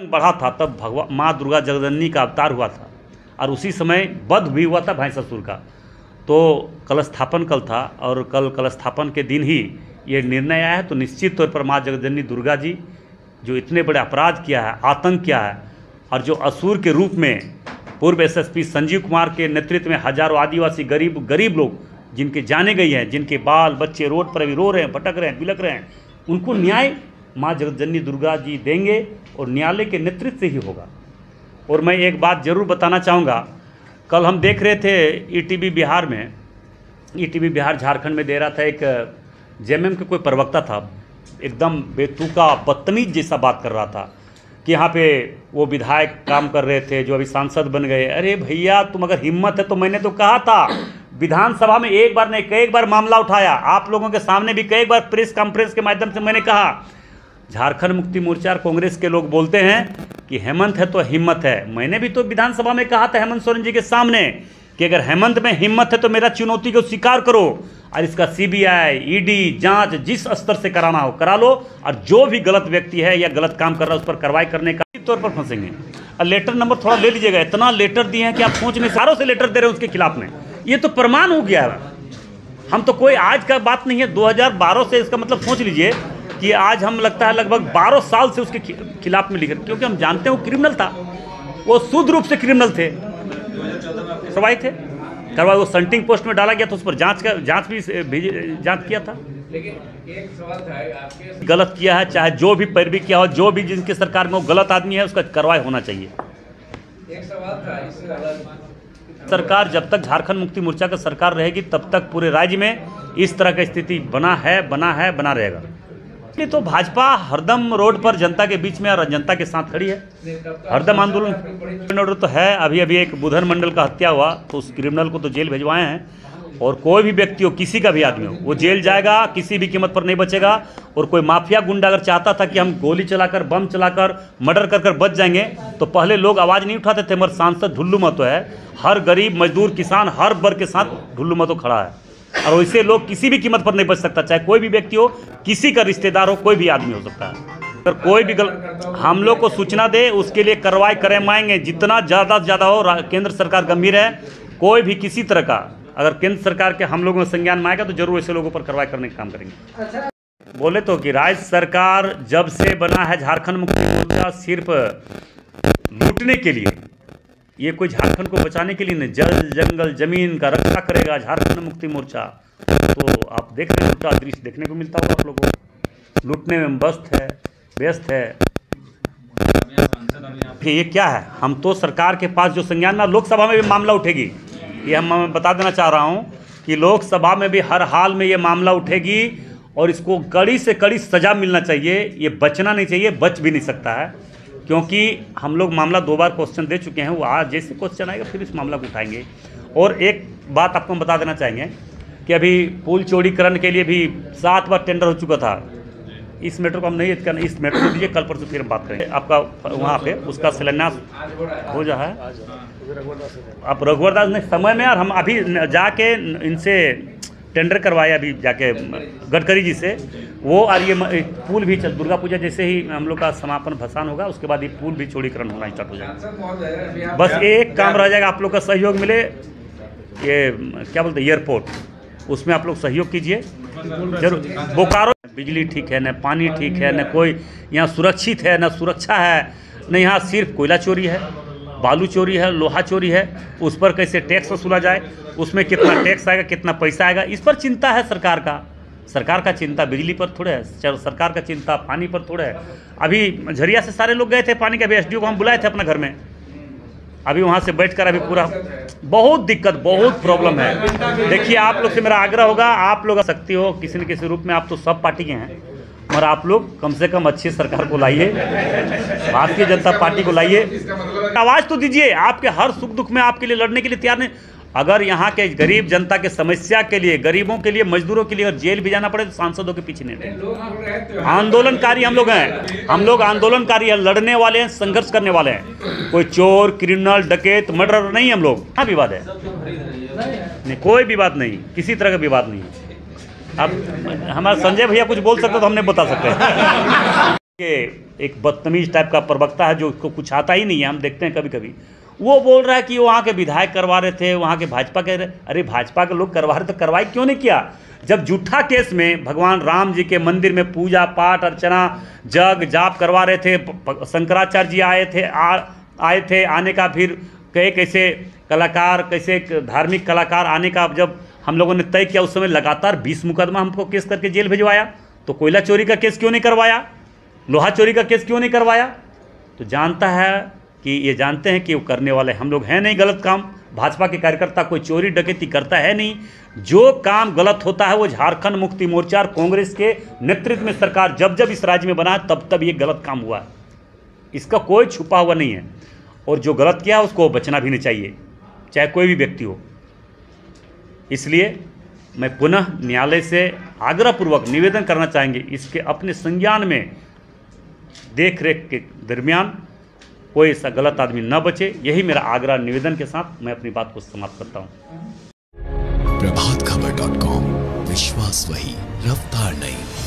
बढ़ा था तब भगवान माँ दुर्गा जगदन्नी का अवतार हुआ था और उसी समय वध भी हुआ था भैंसासुर का। तो कलस्थापन कल था और कल कलस्थापन के दिन ही ये निर्णय आया है। तो निश्चित तौर पर माँ जगदन्नी दुर्गा जी जो इतने बड़े अपराध किया है, आतंक किया है, और जो असुर के रूप में पूर्व एसएसपी संजीव कुमार के नेतृत्व में हजारों आदिवासी गरीब लोग जिनके जाने गई हैं, जिनके बाल बच्चे रोड पर अभी रो रहे हैं, भटक रहे हैं, बिलक रहे हैं, उनको न्याय माँ जगदन्नी दुर्गा जी देंगे और न्यायालय के नेतृत्व से ही होगा। और मैं एक बात जरूर बताना चाहूँगा, कल हम देख रहे थे ईटीवी बिहार में, ईटीवी बिहार झारखंड में दे रहा था, एक जेएमएम के कोई प्रवक्ता था, एकदम बेतुका बदतमीज जैसा बात कर रहा था कि यहाँ पे वो विधायक काम कर रहे थे जो अभी सांसद बन गए। अरे भैया, तुम अगर हिम्मत है तो मैंने तो कहा था विधानसभा में एक बार नहीं कई बार मामला उठाया, आप लोगों के सामने भी कई बार प्रेस कॉन्फ्रेंस के माध्यम से मैंने कहा। झारखंड मुक्ति मोर्चा और कांग्रेस के लोग बोलते हैं कि हेमंत है तो हिम्मत है। मैंने भी तो विधानसभा में कहा था हेमंत सोरेन जी के सामने कि अगर हेमंत में हिम्मत है तो मेरा चुनौती को स्वीकार करो और इसका सीबीआई ईडी जांच जिस स्तर से कराना हो करा लो, और जो भी गलत व्यक्ति है या गलत काम कर रहा है उस पर कार्रवाई करने का तौर पर फंसेंगे। और लेटर नंबर थोड़ा ले लीजिएगा, इतना लेटर दिए हैं कि आप सोच नहीं, सारों से लेटर दे रहे हैं उसके खिलाफ में। ये तो प्रमाण हो गया है। हम तो कोई आज का बात नहीं है, 2012 से, इसका मतलब सोच लीजिए कि आज हम लगता है लगभग 12 साल से उसके खिलाफ में लिख रहे, क्योंकि हम जानते हैं वो क्रिमिनल था, वो शुद्ध रूप से क्रिमिनल थे, करवाए थे करवाए। वो सेंटिंग पोस्ट में डाला गया था, उस पर जांच किया था। लेकिन एक सवाल था, आपके गलत किया है, चाहे जो भी पैरवी किया हो, जो भी जिनके सरकार में वो गलत आदमी है उसका कार्रवाई होना चाहिए। एक सवाल था, इससे सरकार जब तक झारखंड मुक्ति मोर्चा का सरकार रहेगी तब तक पूरे राज्य में इस तरह की स्थिति बना रहेगा। तो भाजपा हरदम रोड पर जनता के बीच में और जनता के साथ खड़ी है, हरदम आंदोलन तो है। अभी एक बुधन मंडल का हत्या हुआ तो उस क्रिमिनल को तो जेल भिजवाए हैं, और कोई भी व्यक्ति हो, किसी का भी आदमी हो, वो जेल जाएगा, किसी भी कीमत पर नहीं बचेगा। और कोई माफिया गुंडा अगर चाहता था कि हम गोली चलाकर, बम चलाकर, मर्डर कर बच जाएंगे, तो पहले लोग आवाज़ नहीं उठाते थे। मगर सांसद ढुल्लू महतो है, हर गरीब मजदूर किसान हर वर्ग के साथ ढुल्लू महतो खड़ा है, और वैसे लोग किसी भी कीमत पर नहीं बच सकता, चाहे कोई भी व्यक्ति हो, किसी का रिश्तेदार हो, कोई भी आदमी हो सकता है। अगर कोई भी हम लोग को सूचना दे, उसके लिए कार्रवाई करवाएंगे, जितना ज़्यादा से ज़्यादा हो। केंद्र सरकार गंभीर है, कोई भी किसी तरह का अगर केंद्र सरकार के हम लोगों में संज्ञान में आएगा तो जरूर ऐसे लोगों पर कार्रवाई करने का काम करेंगे। बोले तो कि राज्य सरकार जब से बना है झारखंड मुक्ति मोर्चा सिर्फ लूटने के लिए, ये कोई झारखंड को बचाने के लिए नहीं, जल जंगल जमीन का रक्षा करेगा झारखंड मुक्ति मोर्चा। तो आप देख रहे हैं उल्टा दृश्य देखने को मिलता होगा आप लोगों को, लूटने में व्यस्त है। ये क्या है, हम तो सरकार के पास जो संज्ञान में, लोकसभा में भी मामला उठेगी, ये मैं बता देना चाह रहा हूँ कि लोकसभा में भी हर हाल में ये मामला उठेगी और इसको कड़ी से कड़ी सजा मिलना चाहिए। ये बचना नहीं चाहिए, बच भी नहीं सकता है, क्योंकि हम लोग मामला 2 बार क्वेश्चन दे चुके हैं। वो आज जैसे क्वेश्चन आएगा फिर इस मामला को उठाएंगे। और एक बात आपको हम बता देना चाहेंगे कि अभी पुल चौड़ीकरण के लिए भी 7 बार टेंडर हो चुका था। इस मैटर को हम नहीं करना, इस मैटर को दीजिए, कल परसों फिर हम बात करेंगे। आपका वहाँ पे उसका शिलान्यास हो जा है, आप रघुवर दास ने समय में, और हम अभी जाके इनसे टेंडर करवाए अभी जाके गडकरी जी से वो। और ये पुल भी दुर्गा पूजा जैसे ही हम लोग का समापन भसान होगा उसके बाद ये पुल भी चौड़ीकरण होना स्टार्ट हो जाएगा। बस एक काम रह जाएगा, आप लोग का सहयोग मिले, ये क्या बोलते हैं एयरपोर्ट, उसमें आप लोग सहयोग कीजिए जरूर। बोकारो बिजली ठीक है, न पानी ठीक है, न कोई यहाँ सुरक्षित है, न सुरक्षा है, न यहाँ सिर्फ कोयला चोरी है, बालू चोरी है, लोहा चोरी है। उस पर कैसे टैक्स वसूला जाए, उसमें कितना टैक्स आएगा, कितना पैसा आएगा, इस पर चिंता है सरकार का चिंता बिजली पर थोड़े है, सरकार का चिंता पानी पर थोड़े है। अभी झरिया से सारे लोग गए थे पानी के, अभी एसडीओ को हम बुलाए थे अपना घर में, अभी वहाँ से बैठकर अभी पूरा बहुत दिक्कत, बहुत प्रॉब्लम है। देखिए, आप लोग से मेरा आग्रह होगा, आप लोग शक्ति हो किसी न किसी रूप में, आप तो सब पार्टी के हैं, मगर आप लोग कम से कम अच्छी सरकार को लाइए, भारतीय जनता पार्टी को लाइए, आवाज़ तो दीजिए। आपके हर सुख दुख में आपके लिए लड़ने के लिए तैयार नहीं। अगर यहाँ के गरीब जनता के समस्या के लिए, गरीबों के लिए, मजदूरों के लिए अगर जेल भी जाना पड़े तो सांसदों के पीछे नहीं रहे। आंदोलनकारी हम लोग हैं, हम लोग आंदोलनकारी हैं, लड़ने वाले हैं, संघर्ष करने वाले हैं। कोई चोर, क्रिमिनल, डकैत, मर्डर नहीं हम लोग। हाँ, विवाद है नहीं, कोई विवाद नहीं, किसी तरह का विवाद नहीं। अब हमारे संजय भैया कुछ बोल सकते तो हम नहीं बता सकते। ये एक बदतमीज टाइप का प्रवक्ता है जो उसको कुछ आता ही नहीं है, हम देखते हैं कभी कभी। वो बोल रहा है कि वहाँ के विधायक करवा रहे थे, वहाँ के भाजपा के। अरे भाजपा के लोग करवा रहे तो कार्रवाई क्यों नहीं किया? जब झूठा केस में भगवान राम जी के मंदिर में पूजा पाठ अर्चना जग जाप करवा रहे थे, शंकराचार्य जी आए थे आने का, फिर कैसे कलाकार, कैसे धार्मिक कलाकार आने का जब हम लोगों ने तय किया, उस समय लगातार 20 मुकदमा हमको केस करके जेल भिजवाया। तो कोयला चोरी का केस क्यों नहीं करवाया? लोहा चोरी का केस क्यों नहीं करवाया? तो जानता है कि ये जानते हैं कि वो करने वाले हम लोग हैं नहीं गलत काम। भाजपा के कार्यकर्ता कोई चोरी डकैती करता है नहीं। जो काम गलत होता है वो झारखंड मुक्ति मोर्चा और कांग्रेस के नेतृत्व में सरकार जब जब इस राज्य में बना है तब तब ये गलत काम हुआ है, इसका कोई छुपा हुआ नहीं है। और जो गलत किया उसको बचना भी नहीं चाहिए, चाहे कोई भी व्यक्ति हो। इसलिए मैं पुनः न्यायालय से आग्रहपूर्वक निवेदन करना चाहेंगे, इसके अपने संज्ञान में देख रेख के दरमियान कोई ऐसा गलत आदमी न बचे। यही मेरा आग्रह निवेदन के साथ मैं अपनी बात को समाप्त करता हूँ। प्रभातखबर.com, विश्वास वही, रफ्तार नहीं।